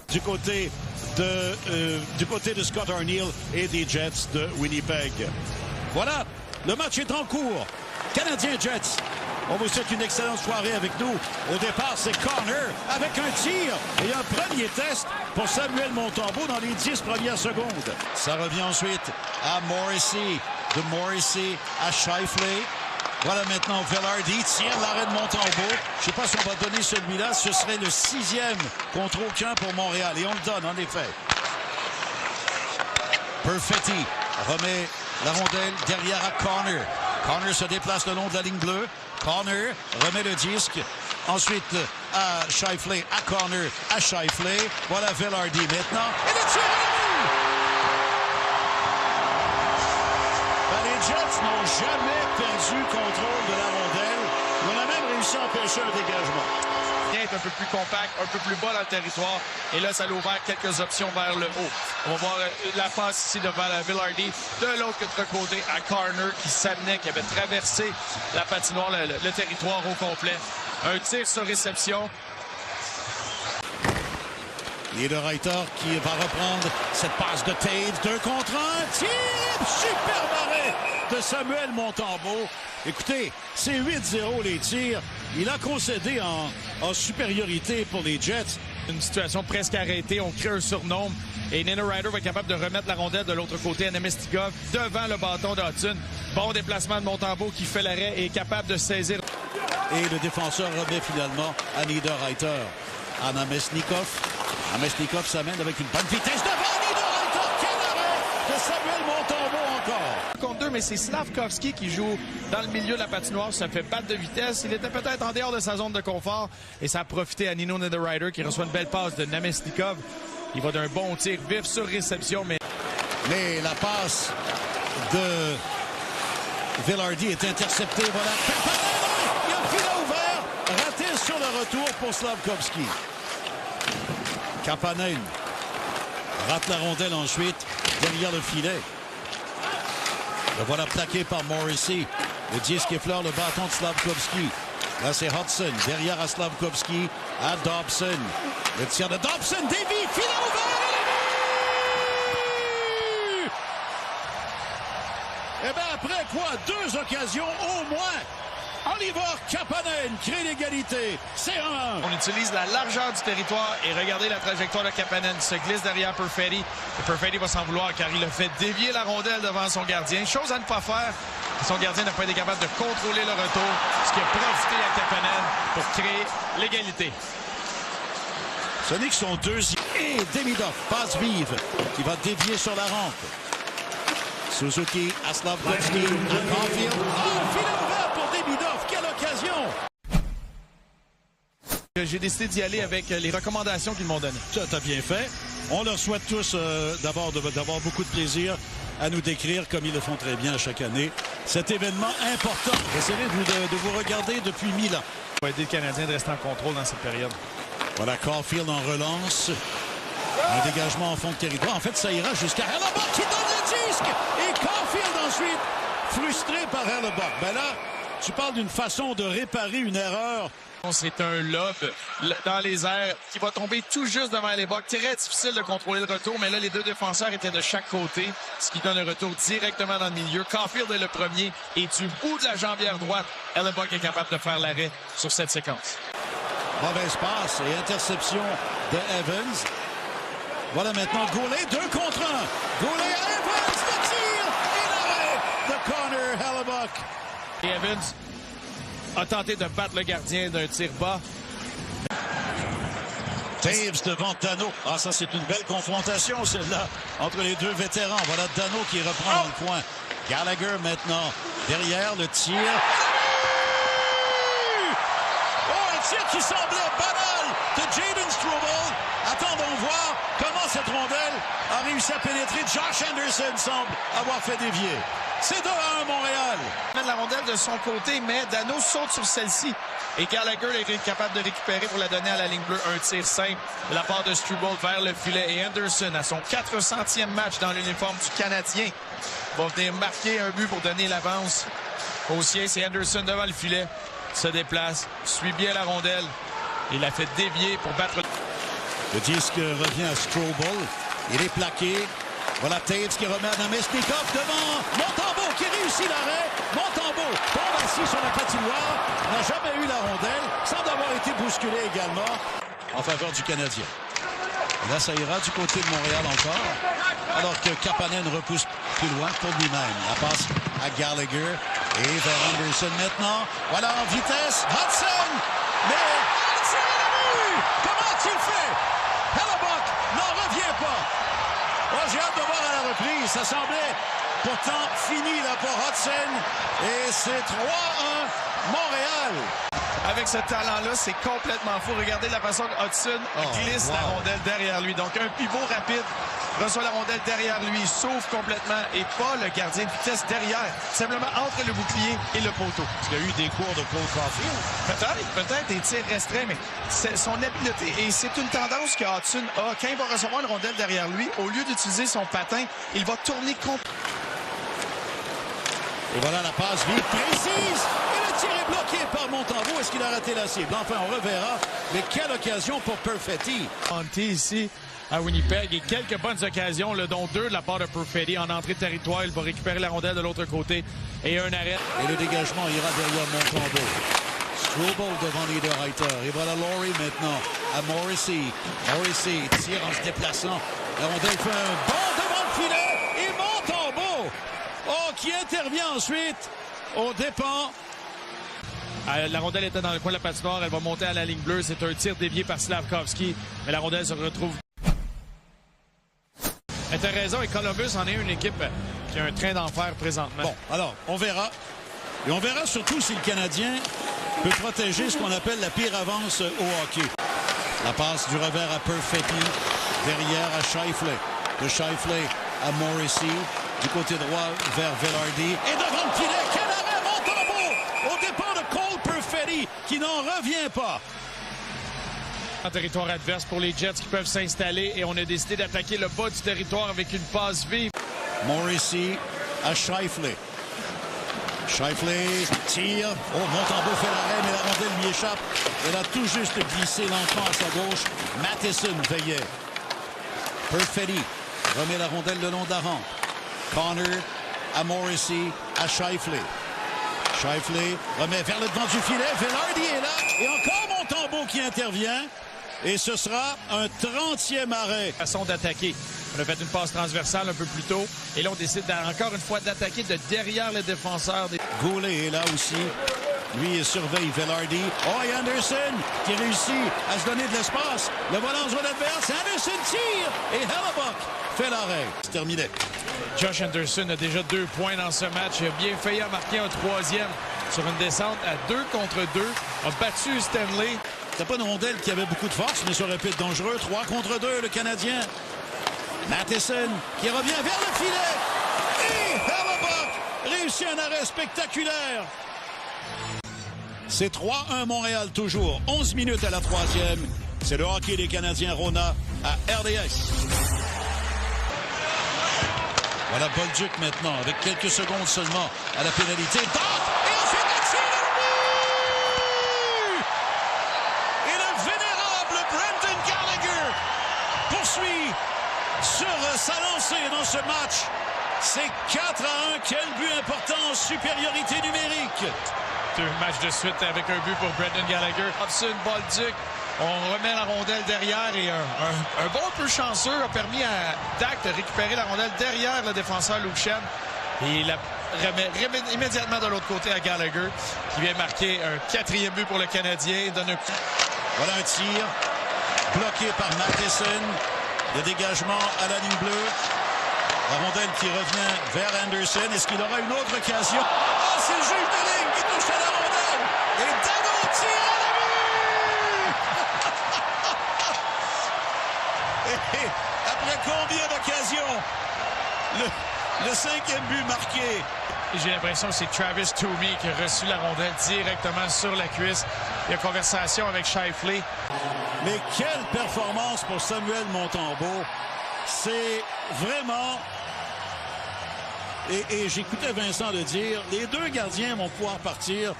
du côté de Scott Arniel et des Jets de Winnipeg. Voilà, le match est en cours. Canadiens-Jets. On vous souhaite une excellente soirée avec nous. Au départ, c'est Connor avec un tir et un premier test pour Samuel Montembeault dans les 10 premières secondes. Ça revient ensuite à Morrissey. De Morrissey à Scheifele. Voilà maintenant Vilardi tire l'arrêt de Montembeault. Je ne sais pas si on va donner celui-là. Ce serait le 6e contre aucun pour Montréal. Et on le donne, en effet. Perfetti remet la rondelle derrière à Connor. Connor se déplace le long de la ligne bleue. Connor remet le disque. Ensuite à Scheifele, à Connor, à Scheifele. Voilà Vilardi maintenant. Et le tir à les Jets n'ont jamais perdu contrôle de la rondelle. On a même réussi à empêcher un dégagement. Est un peu plus compact, un peu plus bas dans le territoire. Et là, ça a ouvert quelques options vers le haut. On va voir la passe ici devant la Vilardi. De l'autre côté, à Connor qui s'amenait, qui avait traversé la patinoire, le territoire au complet. Un tir sur réception. Niederreiter qui va reprendre cette passe de Taves. 2 contre 1. Tir! Superbe arrêt de Samuel Montembeault. Écoutez, c'est 8-0 les tirs. Il a concédé en supériorité pour les Jets. Une situation presque arrêtée. On crée un surnombre. Et Niederreiter va être capable de remettre la rondelle de l'autre côté à Namestnikov devant le bâton d'Hudson. Bon déplacement de Montembeault qui fait l'arrêt et est capable de saisir. Et le défenseur remet finalement à Niederreiter. À Namestnikov. Namestnikov s'amène avec une bonne vitesse devant Niederreiter. Quel arrêt de Samuel Montembeault encore. Contre 2, mais c'est Slafkovský qui joue dans le milieu de la patinoire. Ça fait battre de vitesse. Il était peut-être en dehors de sa zone de confort. Et ça a profité à Nino Niederreiter qui reçoit une belle passe de Namestnikov. Il va d'un bon tir vif sur réception. Mais la passe de Vilardi est interceptée. Voilà. Il y a le filet ouvert. Raté sur le retour pour Slafkovský. Kapanen rate la rondelle ensuite derrière le filet. Le voilà plaqué par Morrissey. Le disque effleure le bâton de Slafkovský. Là, c'est Hudson. Derrière à Slafkovský, à Dobson. Le tir de Dobson. Dévie. Filet ouvert. Et bien, après quoi? 2 occasions au moins. Oliver Kapanen crée l'égalité. C'est 1-1. On utilise la largeur du territoire et regardez la trajectoire de Kapanen. Il se glisse derrière Perfetti. Et Perfetti va s'en vouloir car il a fait dévier la rondelle devant son gardien. Chose à ne pas faire. Son gardien n'a pas été capable de contrôler le retour. Ce qui a profité à Kapanen pour créer l'égalité. Ce n'est que son 2e. Et Demidov, passe vive, qui va dévier sur la rampe. Suzuki à Slafkovský, à Caulfield. Filet ouvert pour Demidov. Quelle occasion! J'ai décidé d'y aller avec les recommandations qu'ils m'ont données. Ça, t'as bien fait. On leur souhaite tous d'abord d'avoir beaucoup de plaisir à nous décrire, comme ils le font très bien chaque année, cet événement important. Essayez de vous regarder depuis 1000 ans. Ça va aider le Canadien de rester en contrôle dans cette période. Voilà, Caulfield en relance. Un dégagement en fond de territoire. En fait, ça ira jusqu'à Hellebuyck qui donne le disque. Et Caulfield ensuite, frustré par Hellebuyck. Ben là, tu parles d'une façon de réparer une erreur. C'est un lob dans les airs qui va tomber tout juste devant Hellebuyck. Très difficile de contrôler le retour, mais là, les 2 défenseurs étaient de chaque côté, ce qui donne un retour directement dans le milieu. Caulfield est le premier et du bout de la jambière droite, Hellebuyck est capable de faire l'arrêt sur cette séquence. Mauvaise passe et interception de Evans. Voilà maintenant Goulet, 2 contre 1. Goulet à Evans, le tir et l'arrêt de Connor Hellebuyck. Et Evans a tenté de battre le gardien d'un tir bas. Taves devant Dano. Ah, ça, c'est une belle confrontation, celle-là, entre les 2 vétérans. Voilà Dano qui reprend dans le coin. Gallagher maintenant derrière le tir. Oh, un tir qui semblait banal de Jayden Struble. Attendons voir comment cette rondelle a réussi à pénétrer. Josh Anderson semble avoir fait dévier. C'est 2-1 Montréal. Il met la rondelle de son côté, mais Dano saute sur celle-ci. Et Gallagher est capable de récupérer pour la donner à la ligne bleue. Un tir simple de la part de Struble vers le filet. Et Anderson, à son 400e match dans l'uniforme du Canadien, va venir marquer un but pour donner l'avance au sien. C'est Anderson devant le filet, se déplace, suit bien la rondelle. Il la fait dévier pour battre. Le disque revient à Strobel. Il est plaqué. Voilà Taves qui remet à Namestnikov devant Montembeault qui réussit l'arrêt. Montembeault tombe assis sur la patinoire. N'a jamais eu la rondelle. Semble avoir été bousculé également en faveur du Canadien. Et là, ça ira du côté de Montréal encore. Alors que Kapanen repousse plus loin pour lui-même. La passe à Gallagher et vers Anderson maintenant. Voilà en vitesse. Hudson! Mais c'est à la vue! Comment tu le fais? Hellebuck n'en revient pas. Oh, j'ai hâte de voir à la reprise. Ça semblait pourtant fini là pour Hudson. Et c'est 3-1 Montréal. Avec ce talent-là, c'est complètement fou. Regardez la façon que Hudson glisse la rondelle derrière lui. Donc, un pivot rapide reçoit la rondelle derrière lui, s'ouvre complètement et pas le gardien de vitesse derrière. Simplement entre le bouclier et le poteau. Est-ce qu'il y a eu des cours de Cole Caulfield? Peut-être des tirs restreints, mais c'est son habileté. Et c'est une tendance que Hudson a. Quand il va recevoir une rondelle derrière lui, au lieu d'utiliser son patin, il va tourner complètement. Et voilà la passe vite, précise. Et le tir est bloqué par Montembeault. Est-ce qu'il a raté la cible? Enfin, on reverra. Mais quelle occasion pour Perfetti. Ici à Winnipeg et quelques bonnes occasions, dont 2 de la part de Perfetti en entrée de territoire. Il va récupérer la rondelle de l'autre côté et un arrêt. Et le dégagement ira derrière Montembeault. Strobel devant Niederreiter. Et voilà Laurie maintenant à Morrissey. Morrissey tire en se déplaçant. La rondelle fait un bond devant le filet. Et Montembeault, qui intervient ensuite aux dépens. La rondelle était dans le coin de la patinoire. Elle va monter à la ligne bleue. C'est un tir dévié par Slavkovski. Mais la rondelle se retrouve. Mais t'as raison. Et Columbus en est une équipe qui a un train d'enfer présentement. Bon, alors, on verra. Et on verra surtout si le Canadien peut protéger ce qu'on appelle la pire avance au hockey. La passe du revers à Perfetti. Derrière à Scheifele. De Scheifele à Morrissey. Du côté droit vers Velarde. Et devant le filet, quel arrêt Montembeault au départ de Cole Perfetti qui n'en revient pas. En territoire adverse pour les Jets qui peuvent s'installer et on a décidé d'attaquer le bas du territoire avec une passe vive. Morrissey à Scheifele. Scheifele tire. Oh, Montembeault fait l'arrêt, mais la rondelle lui échappe. Elle a tout juste glissé lentement à sa gauche. Matheson veillait. Perfetti remet la rondelle le long de la rampe. Connor à Morrissey à Scheifele. Scheifele remet vers le devant du filet. Velarde est là. Et encore Montembeault qui intervient. Et ce sera un 30e arrêt. Façon d'attaquer. On a fait une passe transversale un peu plus tôt. Et là, on décide encore une fois d'attaquer de derrière les défenseurs. Goulet est là aussi. Lui, il surveille Velarde. Oh, et Anderson qui réussit à se donner de l'espace. Le voilà en zone adverse. Anderson tire. Et Hellebuck fait l'arrêt. C'est terminé. Josh Anderson a déjà 2 points dans ce match. Il a bien failli en marquer un 3e sur une descente à 2 contre 2. A battu Stanley. C'était pas une rondelle qui avait beaucoup de force, mais ça aurait pu être dangereux. 3 contre 2, le Canadien. Matheson qui revient vers le filet. Et Hellebuck réussit un arrêt spectaculaire. C'est 3-1 Montréal toujours. 11 minutes à la 3e. C'est le hockey des Canadiens Rona à RDS. Voilà Bolduc maintenant avec quelques secondes seulement à la pénalité. Dante! Et ensuite le tir au but! Et le vénérable Brendan Gallagher poursuit sur sa lancée dans ce match. C'est 4-1. Quel but important en supériorité numérique. 2 matchs de suite avec un but pour Brendan Gallagher. Hudson, Bolduc. On remet la rondelle derrière et un bon peu chanceux a permis à Dak de récupérer la rondelle derrière le défenseur Lucien. Et il la remet immédiatement de l'autre côté à Gallagher qui vient marquer un 4e but pour le Canadien. Voilà un tir bloqué par Matheson. Le dégagement à la ligne bleue. La rondelle qui revient vers Anderson. Est-ce qu'il aura une autre occasion? Oh, c'est le juge de ligne qui touche à la rondelle. Et Dano tire à la vue! Et après combien d'occasions? Le 5e but marqué. J'ai l'impression que c'est Travis Toomey qui a reçu la rondelle directement sur la cuisse. Il y a conversation avec Scheifele. Mais quelle performance pour Samuel Montembeault. C'est vraiment... Et j'écoutais Vincent le dire, les 2 gardiens vont pouvoir partir.